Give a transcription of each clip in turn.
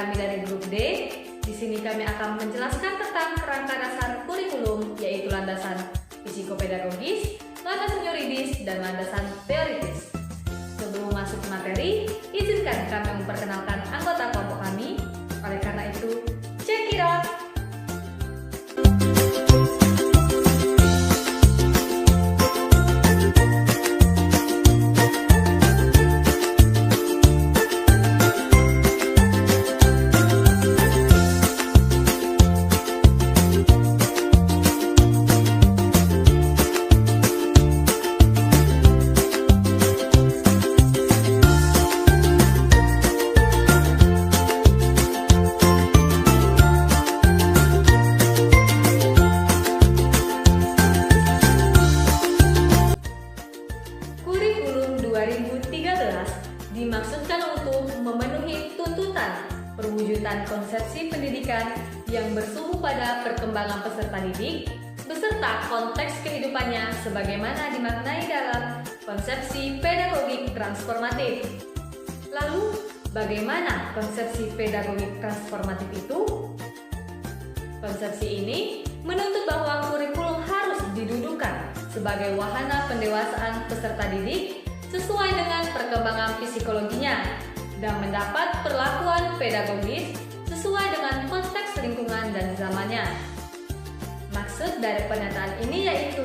kami dari grup D. Di sini kami akan menjelaskan tentang kerangka dasar kurikulum, yaitu landasan psikopedagogis, landasan yuridis, dan landasan teoritis. Sebelum masuk ke materi, izinkan kami memperkenalkan anggota kelompok kami. Oleh karena itu, check it out! Kurikulum 2013 dimaksudkan untuk memenuhi tuntutan perwujudan konsepsi pendidikan yang bersumber pada perkembangan peserta didik beserta konteks kehidupannya sebagaimana dimaknai dalam konsepsi pedagogik transformatif. Lalu, bagaimana konsepsi pedagogik transformatif itu? Konsepsi ini menuntut bahwa kurikulum harus didudukan sebagai wahana pendewasaan peserta didik sesuai dengan perkembangan psikologinya dan mendapat perlakuan pedagogis sesuai dengan konteks lingkungan dan zamannya. Maksud dari pernyataan ini yaitu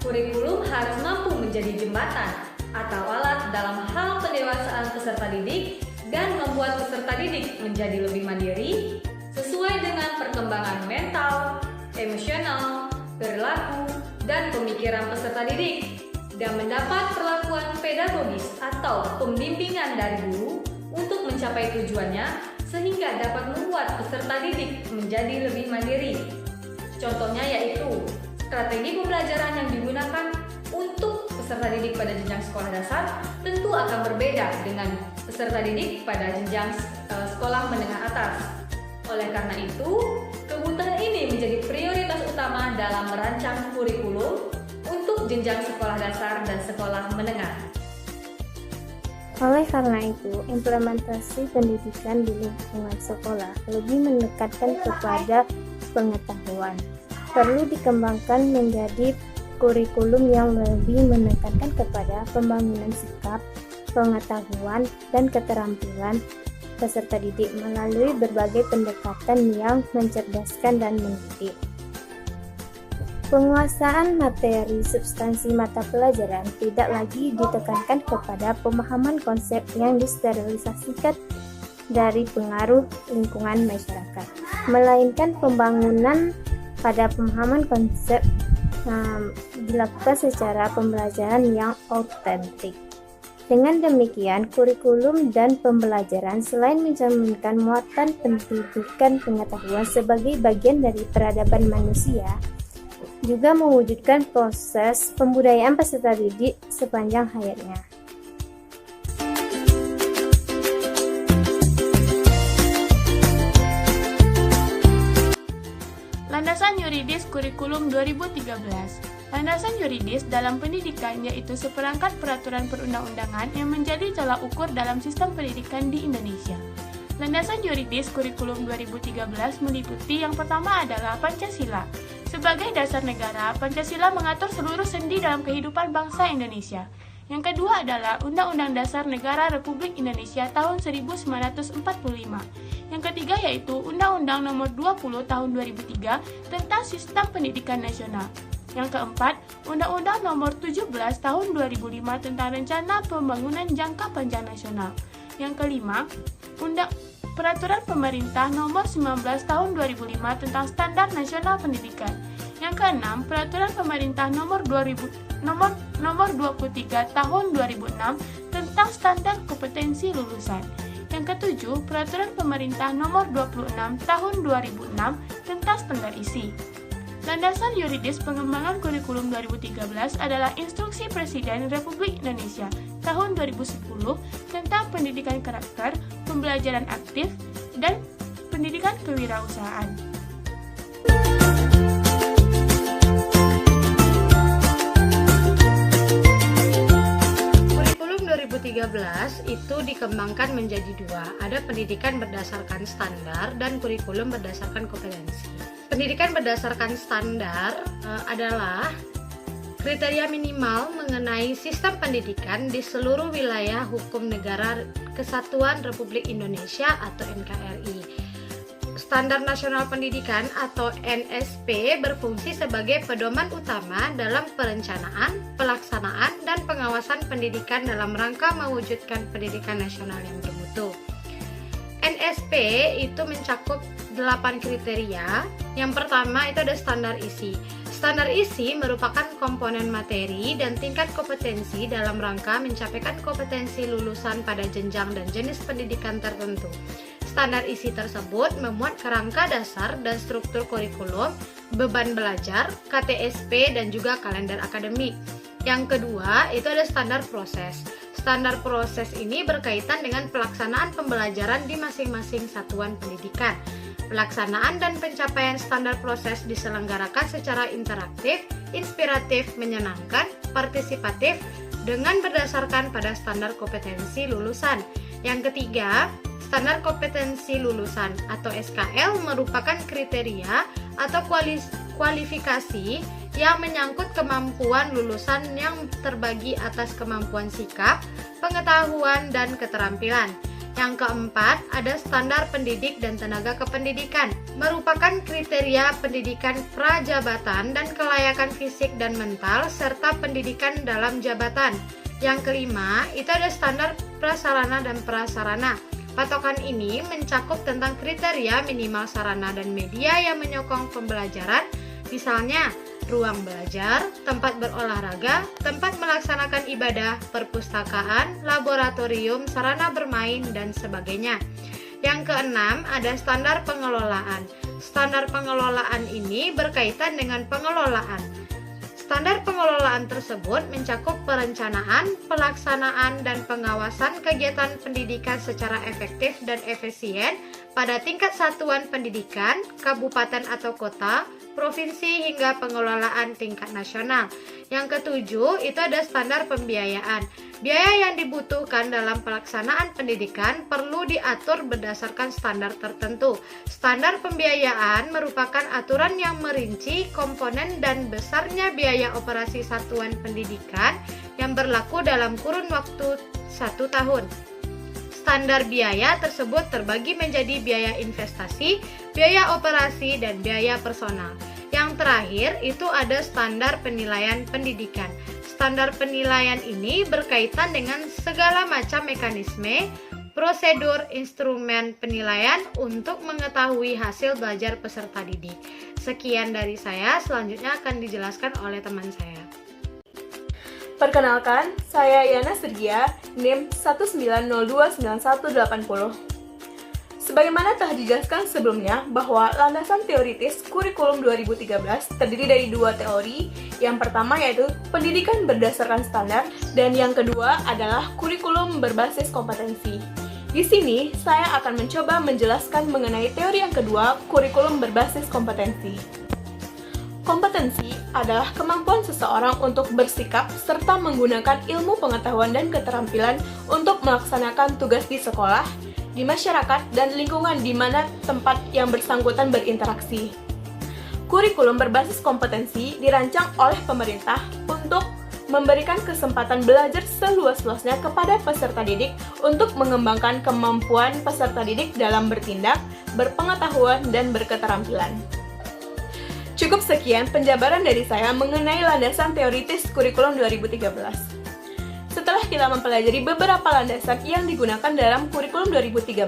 kurikulum harus mampu menjadi jembatan atau alat dalam hal pendewasaan peserta didik dan membuat peserta didik menjadi lebih mandiri sesuai dengan perkembangan mental, emosional, perilaku, dan pemikiran peserta didik dan mendapat perlakuan pedagogis atau pembimbingan dari guru untuk mencapai tujuannya sehingga dapat membuat peserta didik menjadi lebih mandiri. Contohnya yaitu strategi pembelajaran yang digunakan untuk peserta didik pada jenjang sekolah dasar tentu akan berbeda dengan peserta didik pada jenjang sekolah menengah atas. Oleh karena itu, kebutuhan ini menjadi prioritas utama dalam merancang kurikulum untuk jenjang sekolah dasar dan sekolah menengah. Oleh karena itu, implementasi pendidikan di lingkungan sekolah lebih menekankan kepada pengetahuan. Perlu dikembangkan menjadi kurikulum yang lebih menekankan kepada pembangunan sikap, pengetahuan, dan keterampilan peserta didik melalui berbagai pendekatan yang mencerdaskan dan mendidik. Penguasaan materi substansi mata pelajaran tidak lagi ditekankan kepada pemahaman konsep yang disterilisasikan dari pengaruh lingkungan masyarakat, melainkan pembangunan pada pemahaman konsep dilakukan secara pembelajaran yang autentik. Dengan demikian, kurikulum dan pembelajaran selain mencerminkan muatan pendidikan pengetahuan sebagai bagian dari peradaban manusia, juga mewujudkan proses pembudayaan peserta didik sepanjang hayatnya. Landasan yuridis kurikulum 2013. Landasan yuridis dalam pendidikan yaitu seperangkat peraturan perundang-undangan yang menjadi tolak ukur dalam sistem pendidikan di Indonesia. Landasan yuridis kurikulum 2013 meliputi yang pertama adalah Pancasila. Sebagai dasar negara, Pancasila mengatur seluruh sendi dalam kehidupan bangsa Indonesia. Yang kedua adalah Undang-Undang Dasar Negara Republik Indonesia tahun 1945. Yang ketiga yaitu Undang-Undang Nomor 20 Tahun 2003 tentang Sistem Pendidikan Nasional. Yang keempat, Undang-Undang Nomor 17 Tahun 2005 tentang Rencana Pembangunan Jangka Panjang Nasional. Yang kelima, Peraturan Pemerintah Nomor 19 Tahun 2005 tentang Standar Nasional Pendidikan. Yang keenam, Peraturan Pemerintah Nomor 23 Tahun 2006 tentang Standar Kompetensi Lulusan. Yang ketujuh, Peraturan Pemerintah Nomor 26 Tahun 2006 tentang Standar Isi. Landasan yuridis pengembangan kurikulum 2013 adalah Instruksi Presiden Republik Indonesia tahun 2010 tentang pendidikan karakter, pembelajaran aktif, dan pendidikan kewirausahaan. Kurikulum 2013 itu dikembangkan dikembangkan menjadi dua. Ada pendidikan berdasarkan standar dan kurikulum berdasarkan kompetensi. Pendidikan berdasarkan standar adalah kriteria minimal mengenai sistem pendidikan di seluruh wilayah hukum negara Kesatuan Republik Indonesia atau NKRI. Standar Nasional Pendidikan atau NSP berfungsi sebagai pedoman utama dalam perencanaan, pelaksanaan, dan pengawasan pendidikan dalam rangka mewujudkan pendidikan nasional yang bermutu. NSP itu mencakup 8 kriteria. Yang pertama itu ada standar isi. Standar isi merupakan komponen materi dan tingkat kompetensi dalam rangka mencapaikan kompetensi lulusan pada jenjang dan jenis pendidikan tertentu. Standar isi tersebut memuat kerangka dasar dan struktur kurikulum, beban belajar, KTSP, dan juga kalender akademik. Yang kedua, itu ada standar proses. Standar proses ini berkaitan dengan pelaksanaan pembelajaran di masing-masing satuan pendidikan. Pelaksanaan dan pencapaian standar proses diselenggarakan secara interaktif, inspiratif, menyenangkan, partisipatif, dengan berdasarkan pada standar kompetensi lulusan. Yang ketiga, standar kompetensi lulusan atau SKL merupakan kriteria atau kualifikasi yang menyangkut kemampuan lulusan yang terbagi atas kemampuan sikap, pengetahuan, dan keterampilan. Yang keempat, ada standar pendidik dan tenaga kependidikan, merupakan kriteria pendidikan prajabatan dan kelayakan fisik dan mental serta pendidikan dalam jabatan. Yang kelima, itu ada standar prasarana dan prasarana. Patokan ini mencakup tentang kriteria minimal sarana dan media yang menyokong pembelajaran, misalnya ruang belajar, tempat berolahraga, tempat melaksanakan ibadah, perpustakaan, laboratorium, sarana bermain, dan sebagainya. Yang keenam, ada standar pengelolaan. Standar pengelolaan ini berkaitan dengan pengelolaan. Standar pengelolaan tersebut mencakup perencanaan, pelaksanaan, dan pengawasan kegiatan pendidikan secara efektif dan efisien pada tingkat satuan pendidikan, kabupaten atau kota, provinsi, hingga pengelolaan tingkat nasional. Yang ketujuh, itu ada standar pembiayaan. Biaya yang dibutuhkan dalam pelaksanaan pendidikan perlu diatur berdasarkan standar tertentu. Standar pembiayaan merupakan aturan yang merinci komponen dan besarnya biaya operasi satuan pendidikan yang berlaku dalam kurun waktu 1 tahun. Standar biaya tersebut terbagi menjadi biaya investasi, biaya operasi, dan biaya personal. Yang terakhir itu ada standar penilaian pendidikan. Standar penilaian ini berkaitan dengan segala macam mekanisme, prosedur, instrumen penilaian untuk mengetahui hasil belajar peserta didik. Sekian dari saya, selanjutnya akan dijelaskan oleh teman saya. Perkenalkan, saya Yana Sergia, NIM 1902918. Sebagaimana telah dijelaskan sebelumnya bahwa landasan teoritis kurikulum 2013 terdiri dari 2 teori. Yang pertama yaitu pendidikan berdasarkan standar dan yang kedua adalah kurikulum berbasis kompetensi. Di sini saya akan mencoba menjelaskan mengenai teori yang kedua, kurikulum berbasis kompetensi. Kompetensi adalah kemampuan seseorang untuk bersikap serta menggunakan ilmu pengetahuan dan keterampilan untuk melaksanakan tugas di sekolah, di masyarakat, dan lingkungan di mana tempat yang bersangkutan berinteraksi. Kurikulum berbasis kompetensi dirancang oleh pemerintah untuk memberikan kesempatan belajar seluas-luasnya kepada peserta didik untuk mengembangkan kemampuan peserta didik dalam bertindak, berpengetahuan, dan berketerampilan. Cukup sekian penjabaran dari saya mengenai landasan teoritis kurikulum 2013. Setelah kita mempelajari beberapa landasan yang digunakan dalam kurikulum 2013,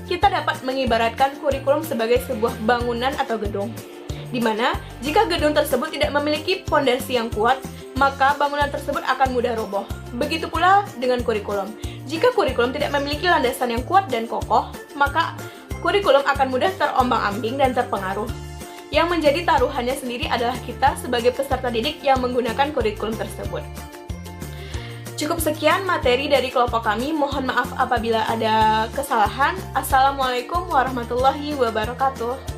kita dapat mengibaratkan kurikulum sebagai sebuah bangunan atau gedung, di mana jika gedung tersebut tidak memiliki fondasi yang kuat, maka bangunan tersebut akan mudah roboh. Begitu pula dengan kurikulum. Jika kurikulum tidak memiliki landasan yang kuat dan kokoh, maka kurikulum akan mudah terombang-ambing dan terpengaruh. Yang menjadi taruhannya sendiri adalah kita sebagai peserta didik yang menggunakan kurikulum tersebut. Cukup sekian materi dari kelompok kami. Mohon maaf apabila ada kesalahan. Assalamualaikum warahmatullahi wabarakatuh.